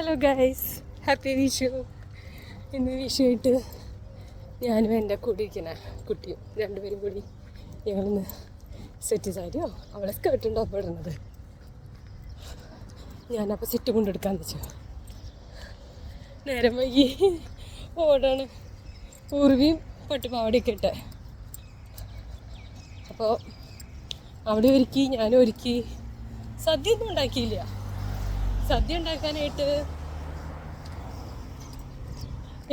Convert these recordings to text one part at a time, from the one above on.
Hello guys, happy Vishu. ഇന്ന് വിഷു ആയിട്ട് ഞാനും എൻ്റെ കൂടി ഇരിക്കുന്ന കുട്ടിയും രണ്ടുപേരും കൂടി ഞങ്ങളിന്ന് സെറ്റ് സാരിയോ അവളെ സ്കേർട്ടുണ്ടോ അപ്പോൾ ഇടുന്നത്. ഞാനപ്പോൾ സെറ്റ് കൊണ്ടെടുക്കാന്ന് വെച്ചു. നേരം വൈകി ഓടാണ്. ഉറുവിയും പട്ടുപാവടിയൊക്കെ ഇട്ടെ. അപ്പോൾ അവിടെ ഒരുക്കി, ഞാനും ഒരുക്കി. സദ്യ ഒന്നും ഉണ്ടാക്കിയില്ല. സദ്യ ഉണ്ടാക്കാനായിട്ട്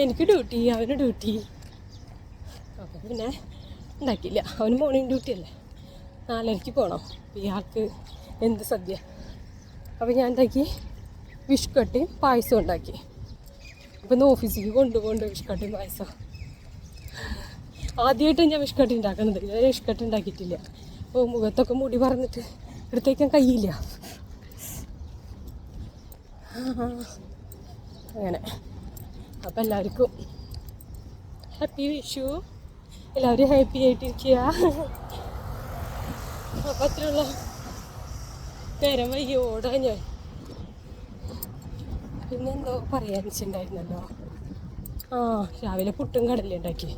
എനിക്ക് ഡ്യൂട്ടി, അവന് ഡ്യൂട്ടി. അപ്പം പിന്നെ ഉണ്ടാക്കിയില്ല. അവന് മോർണിംഗ് ഡ്യൂട്ടി അല്ലേ, 4:30 പോകണം. ഇയാൾക്ക് എന്ത് സദ്യ. അപ്പം ഞാൻ ഉണ്ടാക്കി വിഷ്കട്ടയും പായസവും ഉണ്ടാക്കി. അപ്പം ഇന്ന് ഓഫീസിലേക്ക് കൊണ്ടുപോകണ്ട് വിഷ്കട്ടയും പായസം. ആദ്യമായിട്ട് ഞാൻ വിഷ്കട്ടി ഉണ്ടാക്കുന്നത്. ഞാൻ വിഷ്കട്ടി ഉണ്ടാക്കിയിട്ടില്ല. അപ്പോൾ മുഖത്തൊക്കെ മുടി പറഞ്ഞിട്ട് എടുത്തേക്കാൻ കഴിയില്ല. അങ്ങനെ അപ്പം എല്ലാവർക്കും ഹാപ്പി വിഷു. എല്ലാവരും ഹാപ്പി ആയിട്ടിരിക്കുക. അപ്പം അത്രയുള്ള നേരം വൈകി ഓടാൻ ഞാൻ. പിന്നെന്തോ പറയാൻ വെച്ചിട്ടുണ്ടായിരുന്നല്ലോ. രാവിലെ പുട്ടും കടലയും ഉണ്ടാക്കി.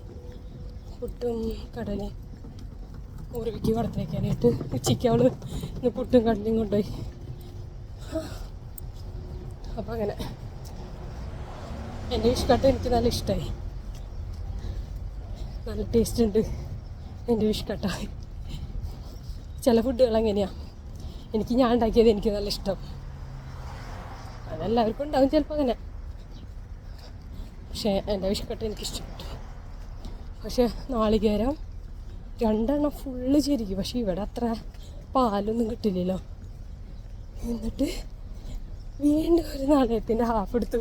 പുട്ടും കടലയും ഉറുവിക്ക് കൊടുത്തേക്കാനായിട്ട് ഉച്ചയ്ക്ക് അവൾ ഇന്ന് പുട്ടും കടലയും കൊണ്ടുപോയി. അപ്പം അങ്ങനെ എൻ്റെ വിഷ്കട്ട എനിക്ക് നല്ല ഇഷ്ടമായി. നല്ല ടേസ്റ്റ് ഉണ്ട് എൻ്റെ വിഷ്കട്ട. ചില ഫുഡുകൾ എങ്ങനെയാണ്, എനിക്ക് ഞാൻ ഉണ്ടാക്കിയത് എനിക്ക് നല്ല ഇഷ്ടം. അതെല്ലാവർക്കും ഉണ്ടാവും ചിലപ്പോൾ അങ്ങനെ. പക്ഷേ എൻ്റെ വിഷ്കട്ട എനിക്ക് ഇഷ്ടപ്പെട്ടു. പക്ഷേ നാളികേരം 2 എണ്ണം ഫുള്ള് ചിരിക്കും. പക്ഷേ ഇവിടെ അത്ര പാലൊന്നും കിട്ടില്ലല്ലോ. എന്നിട്ട് വീണ്ടും ഒരു നാണയത്തിൻ്റെ ഹാഫ് എടുത്തു.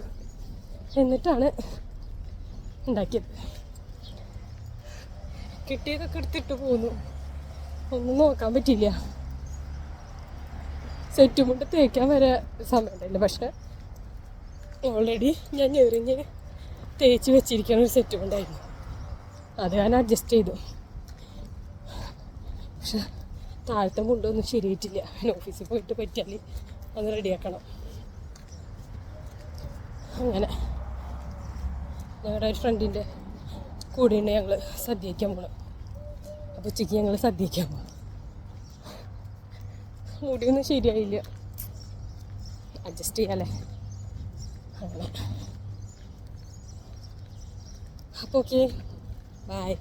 എന്നിട്ടാണ് ഉണ്ടാക്കിയത്. കിട്ടിയതൊക്കെ എടുത്തിട്ട് പോന്നു. ഒന്നും നോക്കാൻ പറ്റില്ല. സെറ്റും കൊണ്ട് തേക്കാൻ വരെ സമയമുണ്ടല്ലോ. പക്ഷെ ഓൾറെഡി ഞാൻ ഞെറിഞ്ഞ് തേച്ച് വെച്ചിരിക്കുന്ന ഒരു സെറ്റും ഉണ്ടായിരുന്നു. അത് ഞാൻ അഡ്ജസ്റ്റ് ചെയ്തു. പക്ഷെ താഴത്തെ മുണ്ടൊന്നും ശരിയായിട്ടില്ല. ഓഫീസിൽ പോയിട്ട് പറ്റിയാൽ അത് റെഡിയാക്കണം. അങ്ങനെ ഞങ്ങളുടെ ഒരു ഫ്രണ്ടിൻ്റെ കൂടെയുണ്ട് ഞങ്ങൾ സദ്യയ്ക്കാൻ പോകണം. അപ്പോൾ ഉച്ചയ്ക്ക് ഞങ്ങൾ സദ്യയ്ക്കാൻ പോകും. മുടിയൊന്നും ശരിയായില്ല, അഡ്ജസ്റ്റ് ചെയ്യാമല്ലേ. അങ്ങനെ അപ്പോൾ ഓക്കെ, ബൈ.